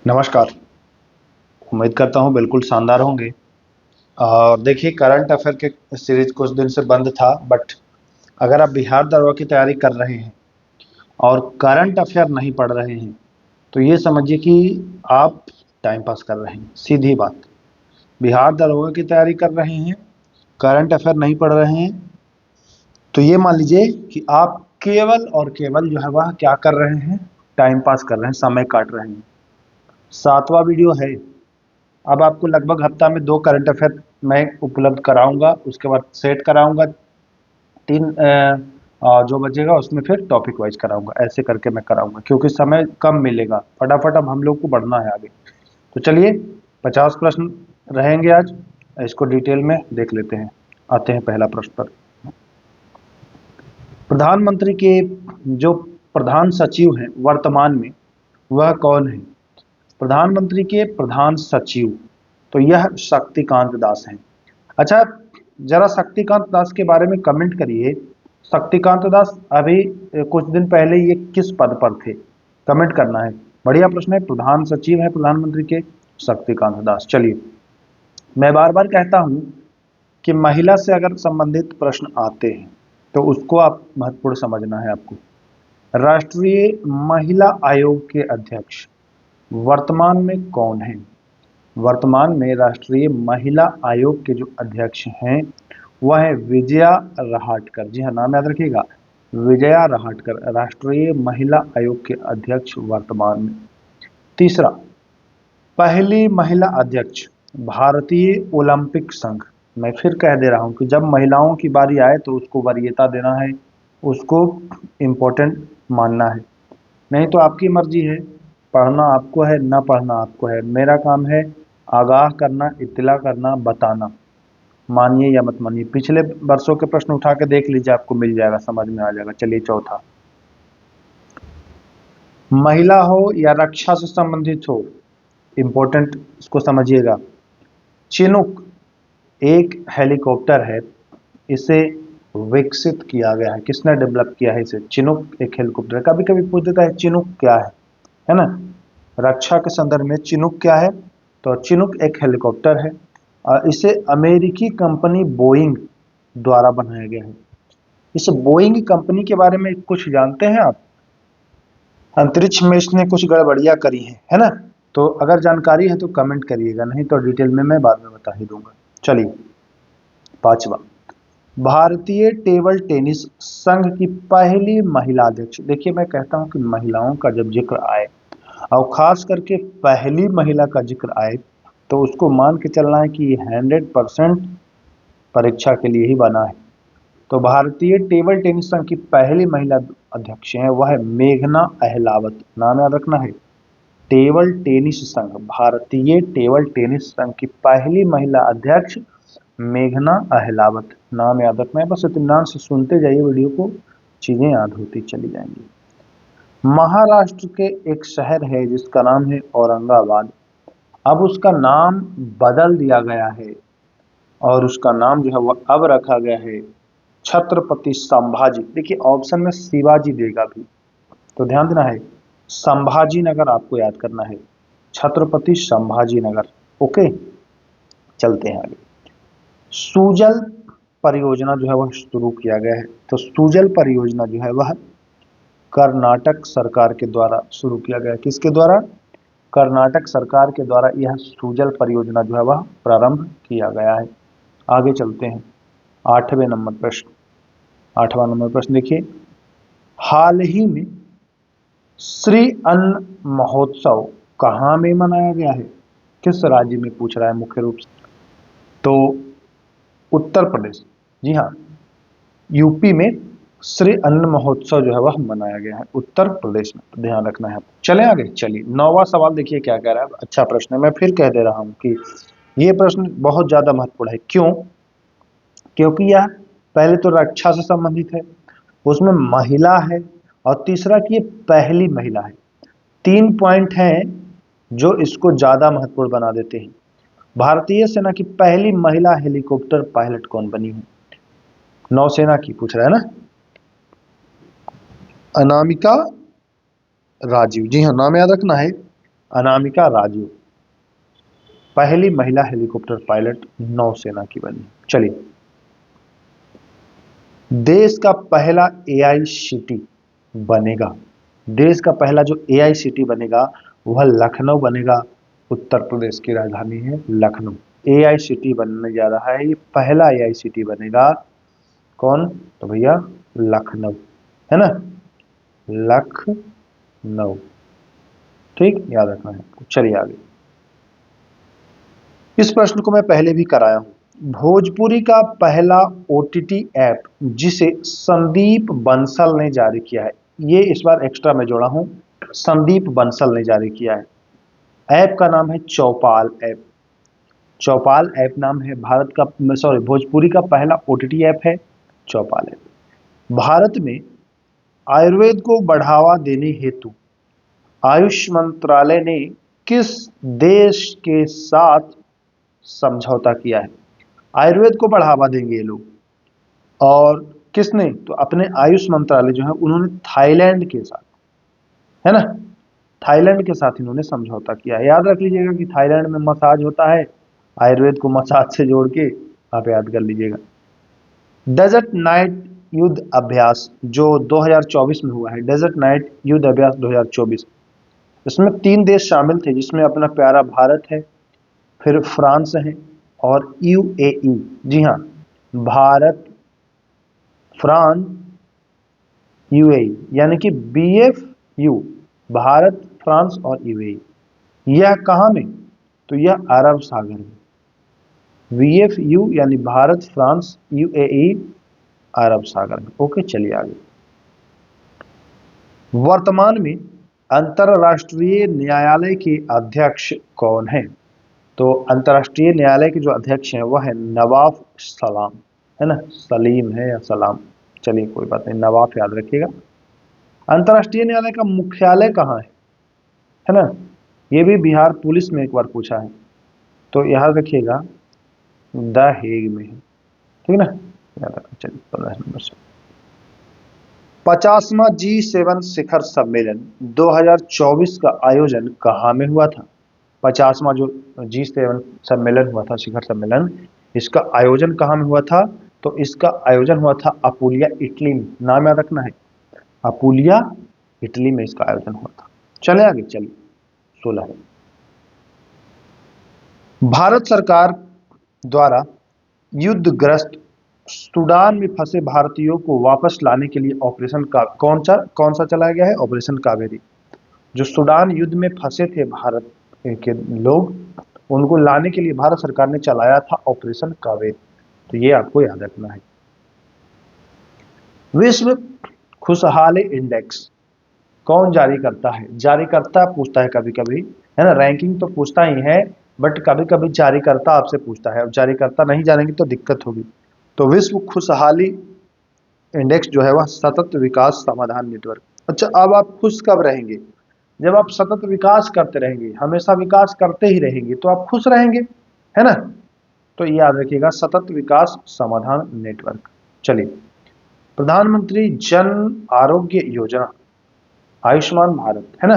नमस्कार। उम्मीद करता हूँ बिल्कुल शानदार होंगे। और देखिए, करंट अफेयर के सीरीज कुछ दिन से बंद था, बट अगर आप बिहार दरोगा की तैयारी कर रहे हैं और करंट अफेयर नहीं पढ़ रहे हैं तो ये समझिए कि आप टाइम पास कर रहे हैं। सीधी बात। बिहार दरोगा की तैयारी कर रहे हैं, करंट अफेयर नहीं पढ़ रहे हैं, तो ये मान लीजिए कि आप केवल और केवल जो है वह क्या कर रहे हैं, टाइम पास कर रहे हैं, समय काट रहे हैं। 7वां वीडियो है। अब आपको लगभग हफ्ता में 2 करंट अफेयर मैं उपलब्ध कराऊंगा, उसके बाद सेट कराऊंगा 3, जो बचेगा उसमें फिर टॉपिक वाइज कराऊंगा। ऐसे करके मैं कराऊंगा क्योंकि समय कम मिलेगा। फटाफट अब हम लोग को बढ़ना है आगे। तो चलिए, 50 प्रश्न रहेंगे आज, इसको डिटेल में देख लेते हैं। आते हैं पहला प्रश्न पर। प्रधानमंत्री के जो प्रधान सचिव हैं वर्तमान में, वह कौन है? प्रधानमंत्री के प्रधान सचिव, तो यह शक्तिकांत दास हैं। अच्छा, जरा शक्तिकांत दास के बारे में कमेंट करिए। शक्तिकांत दास अभी कुछ दिन पहले ये किस पद पर थे? कमेंट करना है। बढ़िया प्रश्न है। प्रधान सचिव है प्रधानमंत्री के शक्तिकांत दास। चलिए, मैं बार बार कहता हूं कि महिला से अगर संबंधित प्रश्न आते हैं तो उसको आप महत्वपूर्ण समझना है आपको। राष्ट्रीय महिला आयोग के अध्यक्ष वर्तमान में कौन है? वर्तमान में राष्ट्रीय महिला आयोग के जो अध्यक्ष हैं वह है विजया रहाटकर। जी हाँ, नाम याद रखिएगा, विजया रहाटकर राष्ट्रीय महिला आयोग के अध्यक्ष वर्तमान में। तीसरा, पहली महिला अध्यक्ष भारतीय ओलंपिक संघ। मैं फिर कह दे रहा हूं कि जब महिलाओं की बारी आए तो उसको वरीयता देना है, उसको इम्पोर्टेंट मानना है। नहीं तो आपकी मर्जी है, पढ़ना आपको है, ना पढ़ना आपको है। मेरा काम है आगाह करना, इत्तला करना, बताना। मानिए या मत मानिए। पिछले वर्षों के प्रश्न उठा के देख लीजिए, आपको मिल जाएगा, समझ में आ जाएगा। चलिए, चौथा, महिला हो या रक्षा से संबंधित हो, इंपॉर्टेंट, इसको समझिएगा। चिनूक एक हेलीकॉप्टर है, इसे विकसित किया गया है। किसने डेवलप किया है इसे? चिनूक एक हेलीकॉप्टर है। कभी कभी पूछ देता है चिनूक क्या है ना? रक्षा के संदर्भ में चिनूक क्या है? तो चिनूक एक हेलीकॉप्टर है और इसे अमेरिकी कंपनी बोइंग द्वारा बनाया गया है। इस बोइंग कंपनी के बारे में कुछ जानते हैं आप? अंतरिक्ष में इसने कुछ गड़बड़ियां करी है ना? तो अगर जानकारी है तो कमेंट करिएगा, नहीं तो डिटेल में मैं बाद में बता ही दूंगा। चलिए, पांचवा, भारतीय टेबल टेनिस संघ की पहली महिला अध्यक्ष। देखिए, मैं कहता हूं कि महिलाओं का जब जिक्र आए और खास करके पहली महिला का जिक्र आए तो उसको मान के चलना है कि 100% परीक्षा के लिए ही बना है। तो भारतीय टेबल टेनिस संघ की पहली महिला अध्यक्ष हैं, वह है मेघना अहलावत। नाम याद रखना है। टेबल टेनिस संघ, भारतीय टेबल टेनिस संघ की पहली महिला अध्यक्ष मेघना अहलावत। नाम याद रखना है। बस इत्मीनान से सुनते जाइए वीडियो को, चीजें याद होती चली जाएंगी। महाराष्ट्र के एक शहर है जिसका नाम है औरंगाबाद। अब उसका नाम बदल दिया गया है और उसका नाम जो है वह अब रखा गया है छत्रपति संभाजी। देखिए, ऑप्शन में शिवाजी देगा भी, तो ध्यान देना है। संभाजी नगर आपको याद करना है, छत्रपति संभाजी नगर। ओके, चलते हैं आगे। सूजल परियोजना जो है वह शुरू किया गया है। तो सूजल परियोजना जो है वह कर्नाटक सरकार के द्वारा शुरू किया गया है। किसके द्वारा? कर्नाटक सरकार के द्वारा यह सूजल परियोजना जो है वह प्रारंभ किया गया है। आगे चलते हैं। 8वें नंबर प्रश्न। 8वां नंबर प्रश्न देखिए, हाल ही में श्री अन्न महोत्सव कहाँ में मनाया गया है? किस राज्य में पूछ रहा है मुख्य रूप से? तो उत्तर प्रदेश। जी हाँ, यूपी में श्री अन्न महोत्सव जो है वह मनाया गया है उत्तर प्रदेश में। तो ध्यान रखना है। चले आगे। चलिए, 9वां सवाल देखिए क्या कह रहा है। अच्छा प्रश्न है, मैं फिर कह दे रहा हूं कि ये प्रश्न बहुत ज्यादा महत्वपूर्ण है। क्यों? क्योंकि यह पहले तो रक्षा से संबंधित है, उसमें महिला है, और तीसरा कि ये पहली महिला है। 3 पॉइंट हैं जो इसको ज्यादा महत्वपूर्ण बना देते हैं। भारतीय सेना की पहली महिला हेलीकॉप्टर पायलट कौन बनी है? नौसेना की पूछ रहा है ना? अनामिका राजीव। जी हाँ, नाम याद रखना है। अनामिका राजू पहली महिला हेलीकॉप्टर पायलट नौसेना की बनी। चलिए, देश का पहला एआई सिटी बनेगा। देश का पहला जो एआई सिटी बनेगा वह लखनऊ बनेगा। उत्तर प्रदेश की राजधानी है लखनऊ। एआई सिटी बनने जा रहा है, ये पहला एआई सिटी बनेगा। कौन? तो भैया लखनऊ, है ना, लखनऊ। ठीक, याद रखना है। चलिए आगे। इस प्रश्न को मैं पहले भी कराया हूं। भोजपुरी का पहला ओटीटी ऐप जिसे संदीप बंसल ने जारी किया है, ये इस बार एक्स्ट्रा में जोड़ा हूं, संदीप बंसल ने जारी किया है। ऐप का नाम है चौपाल ऐप। चौपाल ऐप नाम है भारत का, सॉरी, भोजपुरी का पहला ओटीटी ऐप है चौपाल ऐप। भारत में आयुर्वेद को बढ़ावा देने हेतु आयुष मंत्रालय ने किस देश के साथ समझौता किया है? आयुर्वेद को बढ़ावा देंगे ये लोग, और किसने? तो अपने आयुष मंत्रालय जो है उन्होंने थाईलैंड के साथ, है ना, थाईलैंड के साथ इन्होंने समझौता किया है। याद रख लीजिएगा कि थाईलैंड में मसाज होता है, आयुर्वेद को मसाज से जोड़ के आप याद कर लीजिएगा। डेजर्ट नाइट युद्ध अभ्यास जो 2024 में हुआ है, डेजर्ट नाइट युद्ध अभ्यास 2024, इसमें 3 देश शामिल थे, जिसमें अपना प्यारा भारत है, फिर फ्रांस है और यूएई। जी हाँ, भारत, फ्रांस, यूएई, यानी कि बीएफयू, भारत, फ्रांस और यूएई। यह कहाँ में? तो यह अरब सागर में। बीएफयू यानी भारत, फ्रांस, यूएई, अरब सागर में। ओके, चलिए आगे। वर्तमान में अंतरराष्ट्रीय न्यायालय के अध्यक्ष कौन है? तो अंतरराष्ट्रीय न्यायालय के जो अध्यक्ष हैं वह है नवाफ सलाम, है ना, सलीम है या सलाम, चलिए कोई बात नहीं, नवाफ याद रखिएगा। अंतरराष्ट्रीय न्यायालय का मुख्यालय कहाँ है ना, ये भी बिहार पुलिस में एक बार पूछा है, तो याद रखिएगा द हेग में है, ठीक ना, याद रखना। चलिए 15 नंबर से 50वां G7 शिखर सम्मेलन 2024 का आयोजन कहाँ में हुआ था? 50वां जो G7 सम्मेलन हुआ था, शिखर सम्मेलन, इसका आयोजन कहाँ में हुआ था? तो इसका आयोजन हुआ था अपुलिया, इटली में। नाम याद रखना है, अपुलिया, इटली में इसका आयोजन हुआ था। चले आगे, चलिए 16। भारत सरकार द्वारा युद्धग्रस्त सूडान में फंसे भारतीयों को वापस लाने के लिए ऑपरेशन का कौन सा चलाया गया है? ऑपरेशन कावेरी। जो सूडान युद्ध में फंसे थे भारत के लोग, उनको लाने के लिए भारत सरकार ने चलाया था ऑपरेशन कावेरी, तो ये आपको याद रखना है। विश्व खुशहाली इंडेक्स कौन जारी करता है? जारीकर्ता पूछता है कभी कभी, है ना, रैंकिंग तो पूछता ही है, बट कभी कभी जारीकर्ता आपसे पूछता है। अब जारीकर्ता नहीं जानेंगे तो दिक्कत होगी। तो विश्व खुशहाली इंडेक्स जो है वह सतत विकास समाधान नेटवर्क। अच्छा, अब आप खुश कब रहेंगे? जब आप सतत विकास करते रहेंगे, हमेशा विकास करते ही रहेंगे, तो आप खुश रहेंगे, है ना। तो ये याद रखिएगा, सतत विकास समाधान नेटवर्क। चलिए, प्रधानमंत्री जन आरोग्य योजना, आयुष्मान भारत, है ना,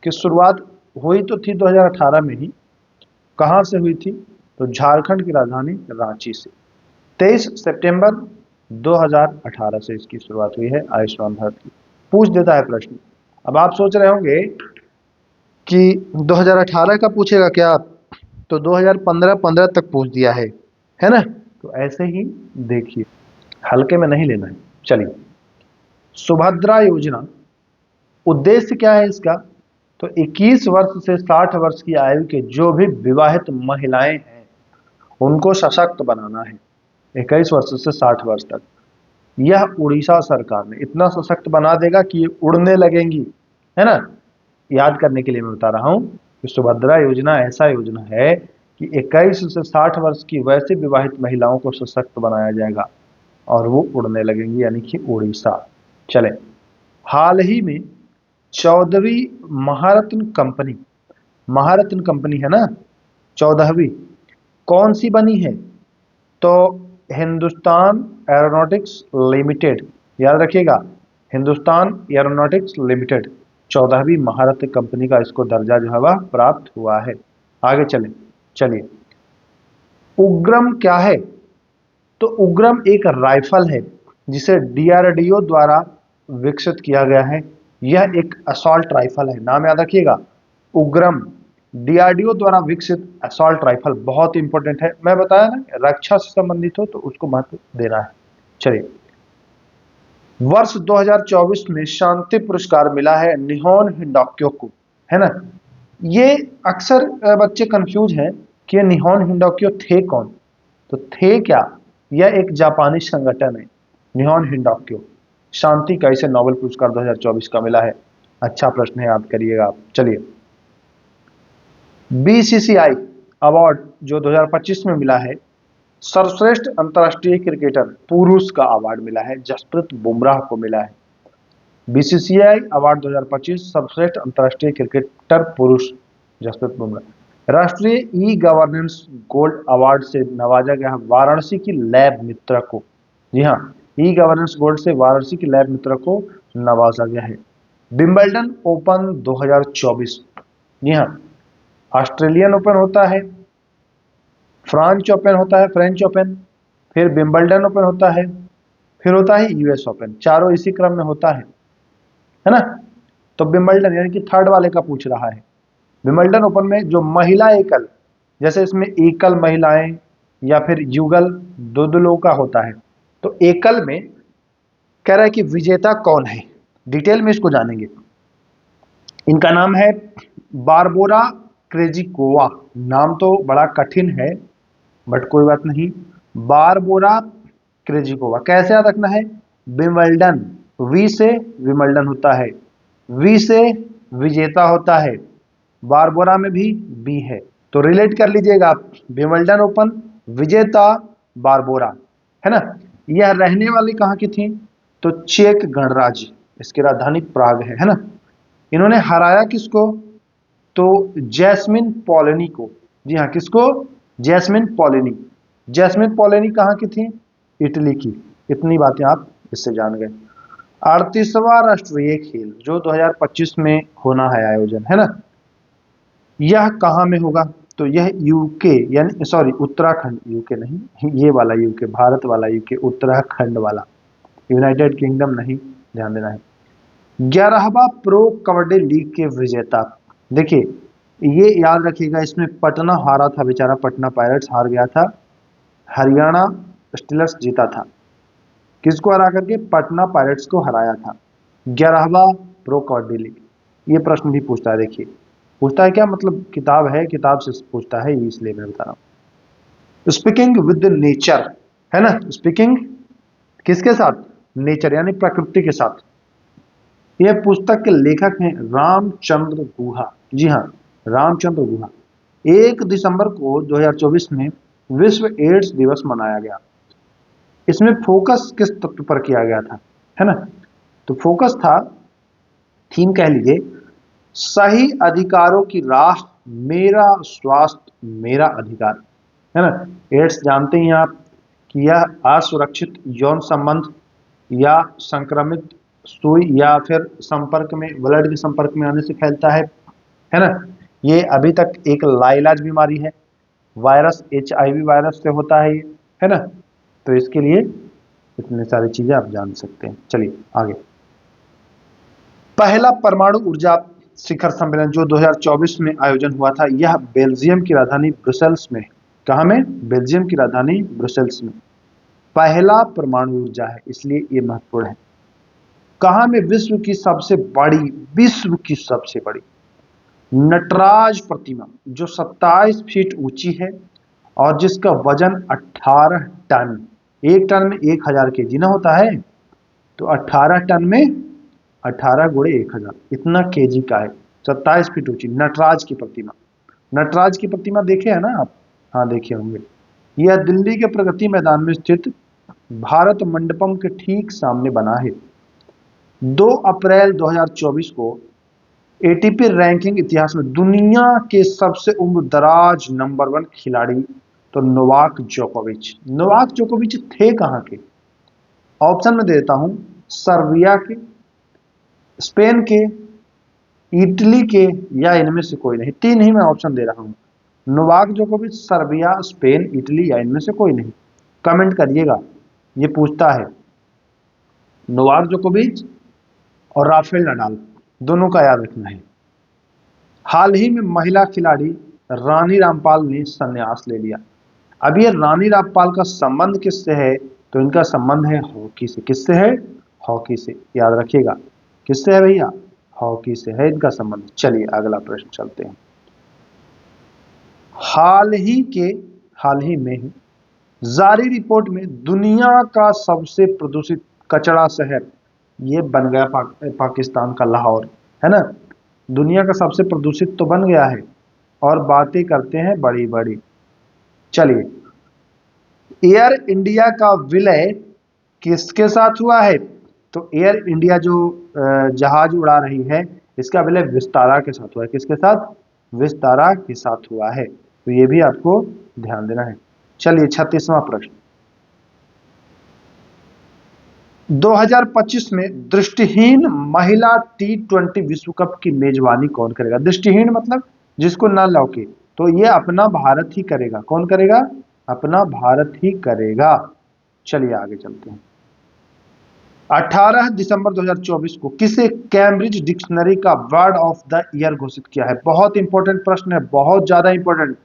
की शुरुआत हुई तो थी 2018 में ही। कहाँ से हुई थी? तो झारखंड की राजधानी रांची से। 23 सितंबर 2018 से इसकी शुरुआत हुई है आयुष्मान भारत की। पूछ देता है प्रश्न। अब आप सोच रहे होंगे कि 2018 का पूछेगा क्या, तो 2015 तक पूछ दिया है ना, तो ऐसे ही देखिए, हल्के में नहीं लेना है। चलिए, सुभद्रा योजना, उद्देश्य क्या है इसका? तो 21 वर्ष से 60 वर्ष की आयु के जो भी विवाहित महिलाएं हैं उनको सशक्त बनाना है, 21 वर्ष से 60 वर्ष तक। यह उड़ीसा सरकार ने इतना सशक्त बना देगा कि ये उड़ने लगेंगी, है ना। याद करने के लिए मैं बता रहा हूं कि सुभद्रा योजना ऐसा योजना है कि 21 से 60 वर्ष की वैसे विवाहित महिलाओं को सशक्त बनाया जाएगा और वो उड़ने लगेंगी, यानी कि उड़ीसा। चले, हाल ही में 14वीं महारत्न कंपनी है ना, 14वीं कौन सी बनी है? तो हिंदुस्तान एरोनॉटिक्स लिमिटेड, याद रखिएगा, हिंदुस्तान एरोनॉटिक्स लिमिटेड, 14वीं महारत्न कंपनी का इसको दर्जा जो है वह प्राप्त हुआ है। आगे चलिए उग्रम क्या है? तो उग्रम एक राइफल है जिसे डीआरडीओ द्वारा विकसित किया गया है। यह एक असॉल्ट राइफल है, नाम याद रखिएगा, उग्रम, डीआरडीओ द्वारा विकसित असॉल्ट राइफल, बहुत इंपॉर्टेंट है। मैं बताया ना, रक्षा से संबंधित हो तो उसको महत्व देना है। चलिए, वर्ष 2024 में शांति पुरस्कार मिला है निहोन हिंडाक्यो को, है ना। ये अक्सर बच्चे कंफ्यूज हैं कि ये निहोन हिंडाक्यो थे कौन। तो थे क्या, यह एक जापानी संगठन है, निहोन हिंडाक्यो। शांति का इसे नोबेल पुरस्कार 2024 का मिला है। अच्छा प्रश्न है, याद करिएगा आप। चलिए, बीसीसीआई अवार्ड जो 2025 में मिला है, सर्वश्रेष्ठ अंतर्राष्ट्रीय क्रिकेटर पुरुष का अवार्ड मिला है, जसप्रीत बुमराह को मिला है। बीसीसीआई अवार्ड 2025 सर्वश्रेष्ठ अंतर्राष्ट्रीय क्रिकेटर पुरुष जसप्रीत बुमराह। राष्ट्रीय ई गवर्नेंस गोल्ड अवार्ड से नवाजा गया वाराणसी की लैब मित्र को। जी हाँ, ई गवर्नेंस गोल्ड से वाराणसी की लैब मित्र को नवाजा गया है। विंबलडन ओपन 2024, जी हाँ, ऑस्ट्रेलियन ओपन होता है, फ्रांच ओपन होता है, फ्रेंच ओपन, फिर विंबलडन ओपन होता है, फिर होता है यूएस ओपन, चारों इसी क्रम में होता है ना। तो विंबलडन यानी कि थर्ड वाले का पूछ रहा है। विंबलडन ओपन में जो महिला एकल, जैसे इसमें एकल महिलाएं या फिर युगल दो दो लोगों का होता है, तो एकल में कह रहा है कि विजेता कौन है, डिटेल में इसको जानेंगे। इनका नाम है बारबोरा क्रेजिकोवा। नाम तो बड़ा कठिन है बट कोई बात नहीं, बारबोरा क्रेजिकोवा। कैसे याद रखना है, विंबलडन, वी से विंबलडन होता है, वी से विजेता होता है, बारबोरा में भी बी है, तो रिलेट कर लीजिएगा आप, विंबलडन ओपन विजेता बारबोरा, है ना। यह रहने वाली कहाँ की थी, तो चेक गणराज्य, इसकी राजधानी प्राग है ना। इन्होंने हराया किसको, तो जैस्मिन पॉलिनी को। जी हाँ, किसको, जैस्मिन पॉलिनी। जैस्मिन पॉलिनी कहाँ की थी, इटली की। इतनी बातें आप इससे जान गए। 38वां राष्ट्रीय खेल जो 2025 में होना है आयोजन, है ना, यह कहाँ में होगा, तो यह यूके यानी सॉरी उत्तराखंड, यूके नहीं, ये वाला यूके, भारत वाला यूके, उत्तराखंड वाला, यूनाइटेड किंगडम नहीं, ध्यान देना है। 11वां प्रो कबड्डी लीग के विजेता, देखिए ये याद रखिएगा, इसमें पटना हारा था बेचारा, पटना पायरेट्स हार गया था, हरियाणा स्टीलर्स जीता था। किसको हरा करके, पटना पायरेट्स को हराया था। 11वां प्रो कबड्डी लीग, ये प्रश्न भी पूछता है, देखिए पूछता है क्या, मतलब किताब है, किताब से पूछता है, इसलिए मैं बता रहा हूँ। स्पीकिंग विद नेचर, है ना, स्पीकिंग किसके साथ, नेचर यानी प्रकृति के साथ। यह पुस्तक के लेखक हैं रामचंद्र गुहा। जी हाँ, रामचंद्र गुहा। 1 दिसंबर को 2024 में विश्व एड्स दिवस मनाया गया। इसमें फोकस किस तत्व पर किया गया था, है ना, तो फोकस था, थीम कह लीजिए, सही अधिकारों की राह, मेरा स्वास्थ्य मेरा अधिकार, है ना। एड्स जानते हैं आप कि यह असुरक्षित यौन संबंध या संक्रमित सुई या फिर संपर्क में, ब्लड के संपर्क में आने से फैलता है ना। ये अभी तक एक लाइलाज बीमारी है, वायरस HIV वायरस से होता है ये, है ना। तो इसके लिए इतने सारी चीजें आप जान सकते हैं। चलिए आगे, पहला परमाणु ऊर्जा शिखर सम्मेलन जो 2024 में आयोजन हुआ था, यह बेल्जियम की राजधानी ब्रुसेल्स में, कहाँ में, बेल्जियम की राजधानी ब्रुसेल्स में पहला परमाणु ऊर्जा है, इसलिए ये महत्वपूर्ण है। कहाँ में, विश्व की सबसे बड़ी, विश्व की सबसे बड़ी नटराज प्रतिमा जो 27 फीट ऊंची है और जिसका वजन 18 टन, एक टन में 1000 केजी ना होता है, तो 18 टन में 18 गुणे 1000, इतना केजी का है, 27 फीट ऊंची नटराज की प्रतिमा। नटराज की प्रतिमा देखे है ना आप, हाँ देखे होंगे। यह दिल्ली के प्रगति मैदान में स्थित भारत मंडपम के ठीक सामने बना है। 2 अप्रैल 2024 को ATP रैंकिंग इतिहास में दुनिया के सबसे उम्र दराज नंबर 1 खिलाड़ी, तो नोवाक जोकोविच। नोवाक जोकोविच थे कहाँ के, ऑप्शन में देता हूं, सर्बिया के, स्पेन के, इटली के या इनमें से कोई नहीं। 3 ही मैं ऑप्शन दे रहा हूं। नोवाक जोकोविच, सर्बिया, स्पेन, इटली या इनमें से कोई नहीं। कमेंट करिएगा। ये पूछता है नोवाक जोकोविच और राफेल नडाल, दोनों का याद रखना है। हाल ही में महिला खिलाड़ी रानी रामपाल ने संन्यास ले लिया। अब ये रानी रामपाल का संबंध किससे है? तो इनका संबंध है हॉकी से। किससे है? हॉकी से। याद रखिएगा, किससे है भैया? हॉकी से है इनका संबंध। चलिए अगला प्रश्न चलते हैं। हाल ही में जारी रिपोर्ट में दुनिया का सबसे प्रदूषित कचरा शहर ये बन गया पाकिस्तान का लाहौर, है ना। दुनिया का सबसे प्रदूषित तो बन गया है और बातें करते हैं बड़ी बड़ी। चलिए, एयर इंडिया का विलय किसके साथ हुआ है? तो एयर इंडिया जो जहाज उड़ा रही है, इसका विलय विस्तारा के साथ हुआ है। किसके साथ? विस्तारा के साथ हुआ है। तो ये भी आपको ध्यान देना है। चलिए 36वां प्रश्न। 2025 में दृष्टिहीन महिला T20 विश्व कप की मेजबानी कौन करेगा? दृष्टिहीन मतलब जिसको ना लौके, तो ये अपना भारत ही करेगा। कौन करेगा? अपना भारत ही करेगा। चलिए आगे चलते हैं। 18 दिसंबर 2024 को किसे कैम्ब्रिज डिक्शनरी का वर्ड ऑफ द ईयर घोषित किया है? बहुत इंपॉर्टेंट प्रश्न है, बहुत ज्यादा इंपॉर्टेंट।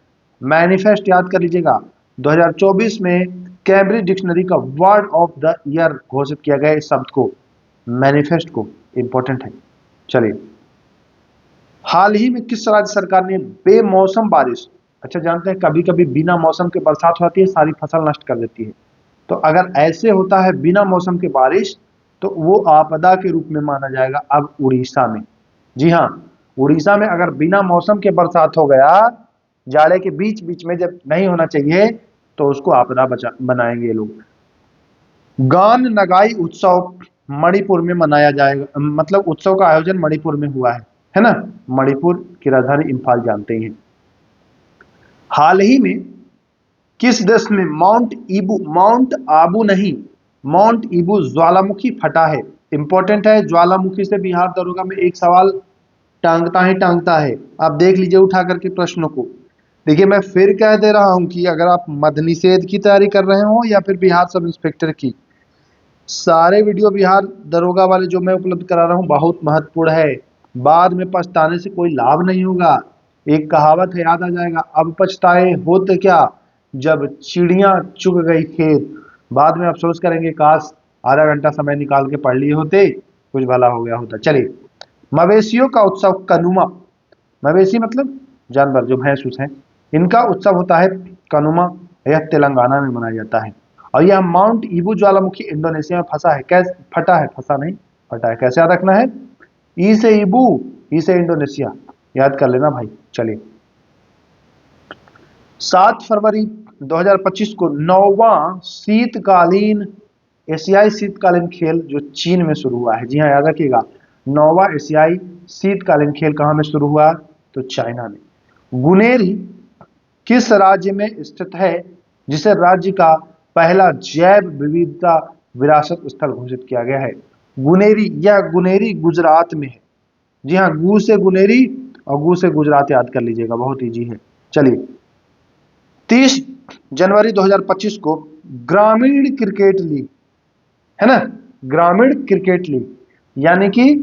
मैनिफेस्ट याद कर लीजिएगा। 2024 में कैम्ब्रिज डिक्शनरी का वर्ड ऑफ द ईयर घोषित किया गया इस शब्द को, मैनिफेस्ट को। इंपॉर्टेंट है। चलिए, हाल ही में किस राज्य सरकार ने बेमौसम बारिश, अच्छा जानते हैं कभी कभी बिना मौसम के बरसात होती है, सारी फसल नष्ट कर देती है। तो अगर ऐसे होता है बिना मौसम के बारिश, तो वो आपदा के रूप में माना जाएगा। अब उड़ीसा में, जी हाँ, उड़ीसा में अगर बिना मौसम के बरसात हो गया, जाड़े के बीच बीच में जब नहीं होना चाहिए, तो उसको आपदा बनाएंगे ये लोग। गान नगाई उत्सव मणिपुर में मनाया जाएगा, मतलब उत्सव का आयोजन मणिपुर में हुआ है ना। मणिपुर की राजधानी इंफाल जानते हैं। हाल ही में किस देश में माउंट आबू नहीं, माउंट ईबू ज्वालामुखी फटा है? इंपॉर्टेंट है। ज्वालामुखी से बिहार दरोगा में एक सवाल टांगता ही टांगता है। आप देख लीजिए उठा करके प्रश्नों को। देखिए, मैं फिर कह दे रहा हूं कि अगर आप मद निषेध की तैयारी कर रहे हो या फिर बिहार सब इंस्पेक्टर की, सारे वीडियो बिहार दरोगा वाले जो मैं उपलब्ध करा रहा हूं बहुत महत्वपूर्ण है। बाद में पछताने से कोई लाभ नहीं होगा। एक कहावत है, याद आ जाएगा, अब पछताए होते क्या जब चिड़िया चुग गई खेत। बाद में अफसोस करेंगे काश आधा घंटा समय निकाल के पढ़ लिए होते, कुछ भला हो गया होता। चलिए, मवेशियों का उत्सव कनुमा, मवेशी मतलब जानवर जो भैंस उस हैं, इनका उत्सव होता है कनुमा। यह तेलंगाना में मनाया जाता है। और यह माउंट ईबू ज्वालामुखी इंडोनेशिया में फंसा है। कैसे फटा है? फंसा नहीं, फटा है। कैसे याद रखना है? ई से ईबू, ई से इंडोनेशिया, याद कर लेना भाई। चलिए, 7 फरवरी 2025 को 9वां शीतकालीन एशियाई शीतकालीन खेल जो चीन में शुरू हुआ है। जी हाँ, याद रखिएगा, 9वां एशियाई शीतकालीन खेल कहां में शुरू हुआ? तो चाइना में। गुनेरी किस राज्य में स्थित है जिसे राज्य का पहला जैव विविधता विरासत स्थल घोषित किया गया है? गुनेरी, या गुनेरी गुजरात में है। जी हाँ, गु से गुनेरी और गु से गुजरात याद कर लीजिएगा, बहुत इजी है। चलिए, 30 जनवरी 2025 को ग्रामीण क्रिकेट लीग, है ना, ग्रामीण क्रिकेट लीग, यानी कि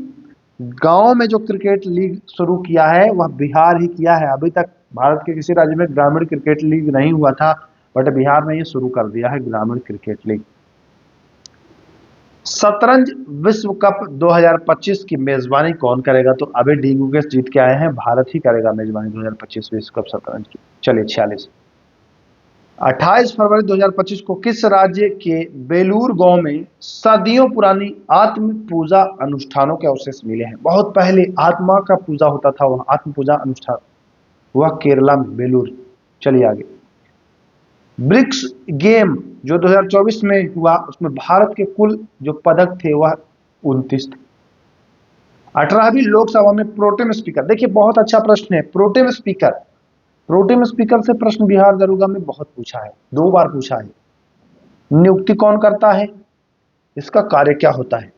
गांव में जो क्रिकेट लीग शुरू किया है वह बिहार ही किया है। अभी तक भारत के किसी राज्य में ग्रामीण क्रिकेट लीग नहीं हुआ था, बट बिहार ने ये शुरू कर दिया है ग्रामीण क्रिकेट लीग। शतरंज विश्व कप 2025 की मेजबानी कौन करेगा? तो अभी डी गुगेश जीत के आए हैं, भारत ही करेगा मेजबानी 2025 विश्व कप शतरंज की। चलिए 46। 28 फरवरी 2025 को किस राज्य के बेलूर गांव में सदियों पुरानी आत्म पूजा अनुष्ठानों के अवशेष मिले हैं? बहुत पहले आत्मा का पूजा होता था, वह आत्म पूजा अनुष्ठान, वह केरला में बेलूर। चलिए आगे। ब्रिक्स गेम जो 2024 में हुआ, उसमें भारत के कुल जो पदक थे वह 29 थे। 18वीं लोकसभा में प्रोटेम स्पीकर, देखिए बहुत अच्छा प्रश्न है। प्रोटेम स्पीकर, प्रोटेम स्पीकर से प्रश्न बिहार दरोगा में बहुत पूछा है, 2 बार पूछा है। नियुक्ति कौन करता है? इसका कार्य क्या होता है?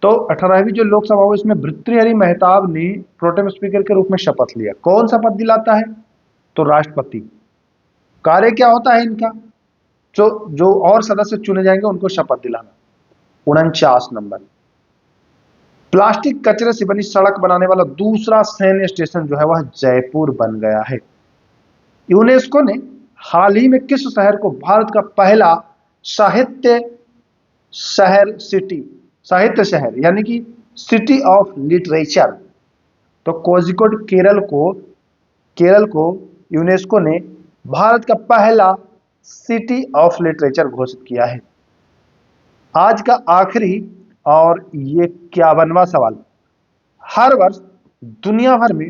तो 18वीं जो लोकसभा हुई इसमें भर्तृहरि महताब ने प्रोटेम स्पीकर के रूप में शपथ लिया। कौन सा पद दिलाता है? तो राष्ट्रपति। कार्य क्या होता है इनका? जो जो और सदस्य चुने जाएंगे उनको शपथ दिलाना। 49 नंबर, प्लास्टिक कचरे से बनी सड़क बनाने वाला दूसरा सैन्य स्टेशन जो है वह जयपुर बन गया है। यूनेस्को ने हाल ही में किस शहर को भारत का पहला साहित्य शहर यानी कि सिटी ऑफ लिटरेचर, तो कोझिकोड केरल को यूनेस्को ने भारत का पहला सिटी ऑफ लिटरेचर घोषित किया है। आज का आखिरी और ये 51वां सवाल, हर वर्ष दुनिया भर में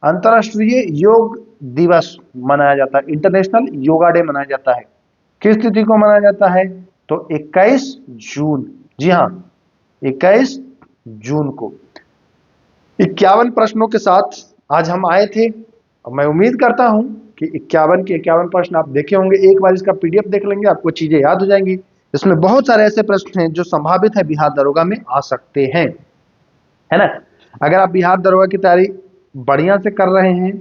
अंतर्राष्ट्रीय योग दिवस मनाया जाता है, इंटरनेशनल योगा डे मनाया जाता है। किस तिथि को मनाया जाता है? तो 21 जून। जी हाँ, 21 जून को। 51 प्रश्नों के साथ आज हम आए थे और मैं उम्मीद करता हूं कि 51 के 51 प्रश्न आप देखे होंगे। एक बार इसका पीडीएफ देख लेंगे, आपको चीजें याद हो जाएंगी। इसमें बहुत सारे ऐसे प्रश्न हैं जो संभावित है बिहार दरोगा में आ सकते हैं, है ना। अगर आप बिहार दरोगा की तैयारी बढ़िया से कर रहे हैं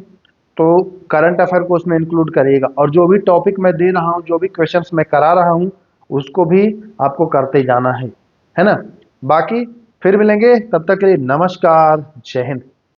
तो करंट अफेयर को उसमें इंक्लूड करिएगा, और जो भी टॉपिक मैं दे रहा हूं, जो भी क्वेश्चंस मैं करा रहा हूं, उसको भी आपको करते जाना है ना। बाकी फिर मिलेंगे, तब तक के लिए नमस्कार, जय हिंद।